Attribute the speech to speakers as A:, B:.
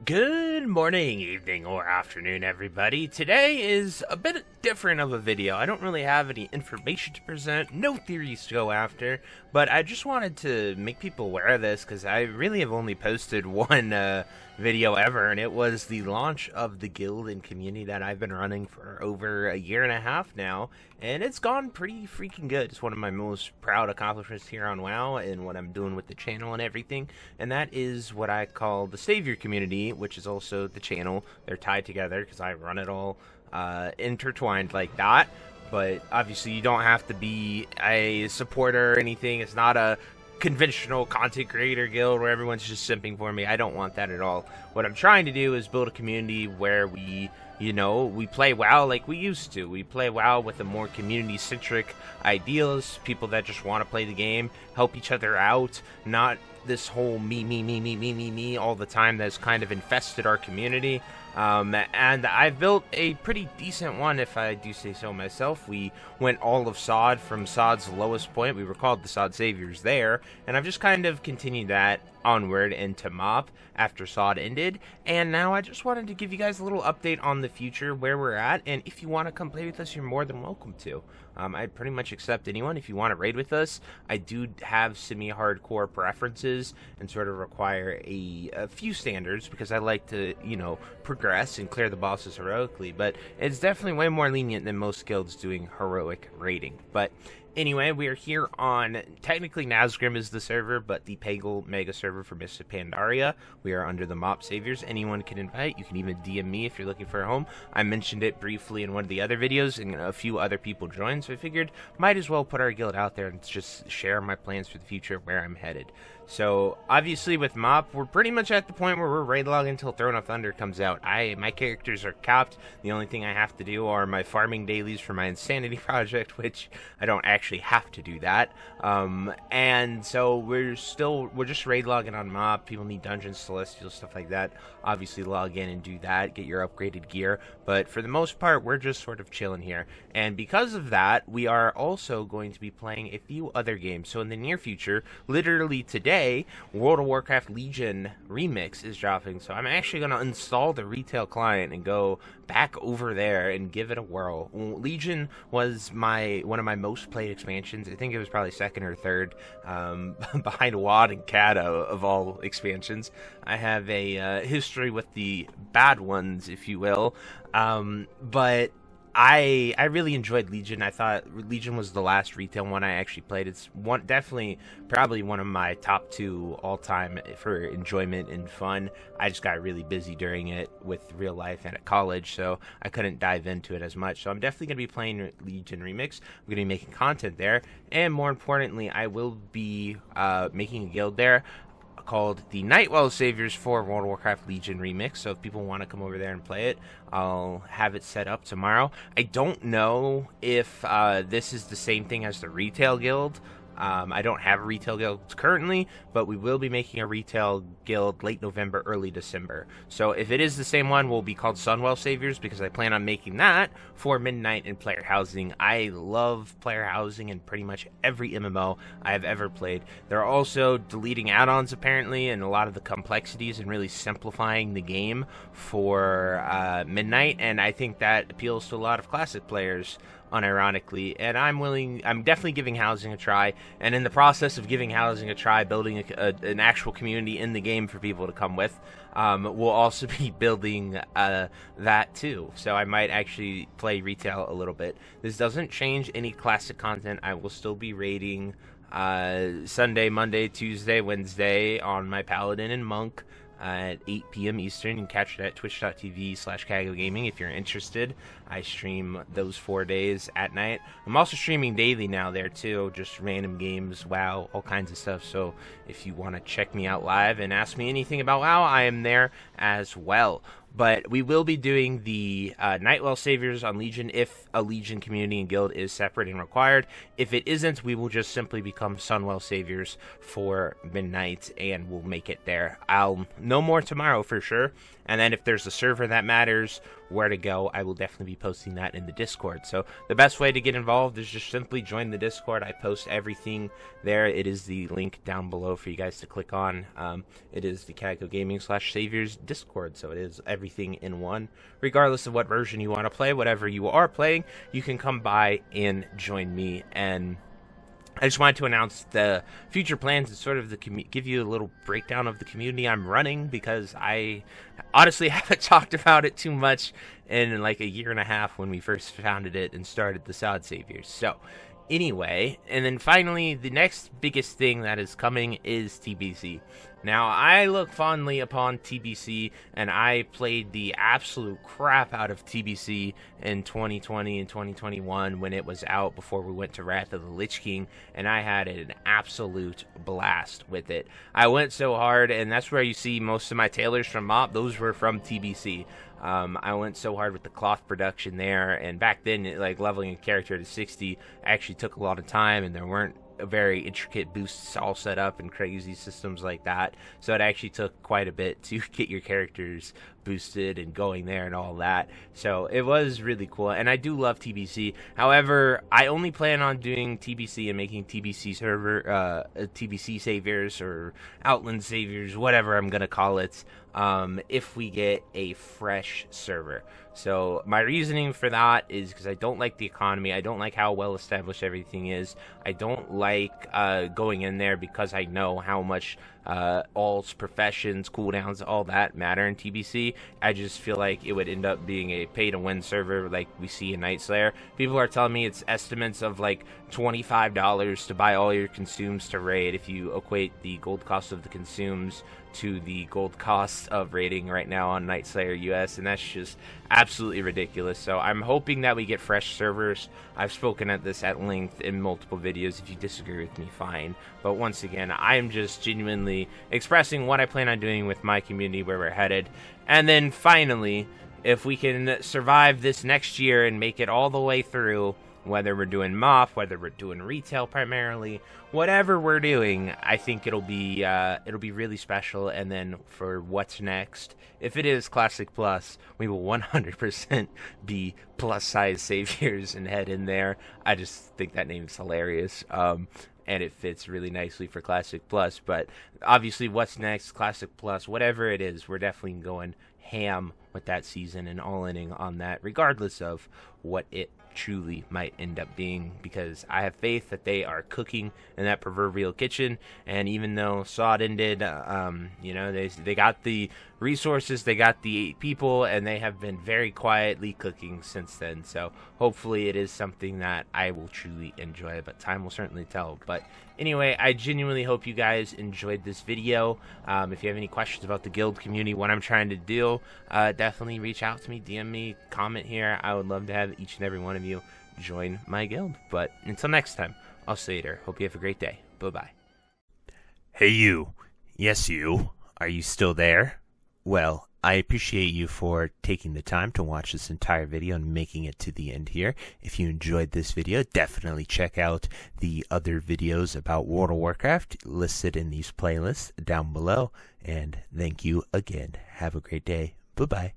A: Good morning, evening, or afternoon, everybody. Today is a bit different of a video. I don't really have any information to present, no theories to go after, but I just wanted to make people aware of this because I really have only posted one video ever, and it was the launch of the guild and community that I've been running for over a year and a half now, and it's gone pretty freaking good. It's one of my most proud accomplishments here on WoW and what I'm doing with the channel and everything, and that is what I call the Savior community, which is also the channel. They're tied together because I run it all intertwined like that. But obviously you don't have to be a supporter or anything. It's not a conventional content creator guild where everyone's just simping for me. I don't want that at all. What I'm trying to do is build a community where we play WoW like we used to. We play WoW with a more community-centric ideals, people that just want to play the game, help each other out, not this whole me all the time that's kind of infested our community. And I've built a pretty decent one, if I do say so myself. We went all of SOD from SOD's lowest point. We were called the SOD Saviors there, and I've just kind of continued that onward into MOP after SOD ended, and now I just wanted to give you guys a little update on the future, where we're at, and if you want to come play with us, you're more than welcome to. I pretty much accept anyone. If you want to raid with us, I do have semi-hardcore preferences and sort of require a few standards because I like to, progress and clear the bosses heroically, but it's definitely way more lenient than most guilds doing heroic raiding. But anyway, we are here on, technically Nazgrim is the server, but the Pagel mega server for Mists of Pandaria. We are under the MOP Saviors. Anyone can invite. You can even DM me if you're looking for a home. I mentioned it briefly in one of the other videos, and a few other people joined, so I figured might as well put our guild out there and just share my plans for the future, where I'm headed. So, obviously with MOP, we're pretty much at the point where we're raid logging until Throne of Thunder comes out. My characters are capped. The only thing I have to do are my farming dailies for my Insanity project, which I don't actually have to do that. And so we're just raid logging on MOP. People need dungeons, celestial, stuff like that. Obviously log in and do that, get your upgraded gear. But for the most part, we're just sort of chilling here. And because of that, we are also going to be playing a few other games. So in the near future, literally today, World of Warcraft Legion Remix is dropping. So I'm actually going to install the retail client and go back over there and give it a whirl. Legion was one of my most played expansions. I think it was probably second or third, behind WoD and CAD of all expansions. I have a history with the bad ones, if you will, but I really enjoyed Legion. I thought Legion was the last retail one I actually played. It's probably one of my top 2 all-time for enjoyment and fun. I just got really busy during it with real life and at college, so I couldn't dive into it as much. So I'm definitely going to be playing Legion Remix. I'm going to be making content there, and more importantly, I will be making a guild there called the Nightwell Saviors for World of Warcraft Legion Remix. So if people want to come over there and play it, I'll have it set up tomorrow. I don't know if this is the same thing as the retail guild. I don't have a retail guild currently, but we will be making a retail guild late November, early December. So if it is the same one, we'll be called Sunwell Saviors because I plan on making that for Midnight and player housing. I love player housing in pretty much every MMO I have ever played. They're also deleting add-ons apparently and a lot of the complexities and really simplifying the game for Midnight, and I think that appeals to a lot of classic players, unironically, and I'm definitely giving housing a try, and in the process of giving housing a try, building an actual community in the game for people to come with. We'll also be building that too, so I might actually play retail a little bit. This doesn't change any classic content. I will still be raiding Sunday, Monday, Tuesday, Wednesday on my Paladin and Monk at 8 p.m. Eastern. You can catch it at twitch.tv/KagoGaming if you're interested. I stream those 4 days at night. I'm also streaming daily now there too, just random games, WoW, all kinds of stuff. So if you want to check me out live and ask me anything about WoW, I am there as well. But we will be doing the Nightwell Saviors on Legion if a Legion community and guild is separate and required. If it isn't, we will just simply become Sunwell Saviors for Midnight, and we'll make it there. I'll know more tomorrow for sure. And then if there's a server that matters where to go, I will definitely be posting that in the Discord. So the best way to get involved is just simply join the Discord. I post everything there. It is the link down below for you guys to click on. It is the Calico Gaming /Saviors Discord, so it is everything in one. Regardless of what version you want to play, whatever you are playing, you can come by and join me. And I just wanted to announce the future plans and sort of give you a little breakdown of the community I'm running, because I honestly haven't talked about it too much in like a year and a half when we first founded it and started the Sod Saviors. So anyway, and then finally, the next biggest thing that is coming is TBC. Now, I look fondly upon TBC, and I played the absolute crap out of TBC in 2020 and 2021 when it was out before we went to Wrath of the Lich King, and I had an absolute blast with it. I went so hard, and that's where you see most of my tailors from MOP. Those were from TBC. I went so hard with the cloth production there, and back then, like, leveling a character to 60 actually took a lot of time, and there weren't very intricate boosts all set up and crazy systems like that, so it actually took quite a bit to get your characters boosted and going there and all that. So it was really cool, and I do love TBC. However, I only plan on doing TBC and making TBC server TBC saviors or Outland saviors, whatever I'm gonna call it, if we get a fresh server. So my reasoning for that is because I don't like the economy. I don't like how well established everything is. I don't like going in there because I know how much alts, professions, cooldowns, all that matter in TBC. I just feel like it would end up being a pay-to-win server like we see in Night Slayer. People are telling me it's estimates of like $25 to buy all your consumes to raid if you equate the gold cost of the consumes to the gold cost of raiding right now on Night Slayer US, and that's just absolutely ridiculous. So I'm hoping that we get fresh servers. I've spoken at this at length in multiple videos. If you disagree with me, fine. But once again, I'm just genuinely expressing what I plan on doing with my community, where we're headed. And then finally, if we can survive this next year and make it all the way through, whether we're doing MOP, whether we're doing retail primarily, whatever we're doing, I think it'll be really special. And then for what's next, if it is Classic Plus, we will 100% be plus size saviors and head in there. I just think that name's hilarious. And it fits really nicely for Classic Plus. But obviously, what's next, Classic Plus, whatever it is, we're definitely going ham with that season and all-inning on that, regardless of what it truly might end up being, because I have faith that they are cooking in that proverbial kitchen. And even though Sod ended, you know, they got the resources, they got the people, and they have been very quietly cooking since then. So hopefully it is something that I will truly enjoy, but time will certainly tell. But anyway, I genuinely hope you guys enjoyed this video. If you have any questions about the guild community, what I'm trying to do, definitely reach out to me, DM me, comment here. I would love to have each and every one of you join my guild. But until next time, I'll see you later. Hope you have a great day. Bye-bye.
B: Hey you. Yes you. Are you still there? Well, I appreciate you for taking the time to watch this entire video and making it to the end here. If you enjoyed this video, definitely check out the other videos about World of Warcraft listed in these playlists down below. And thank you again. Have a great day. Bye-bye.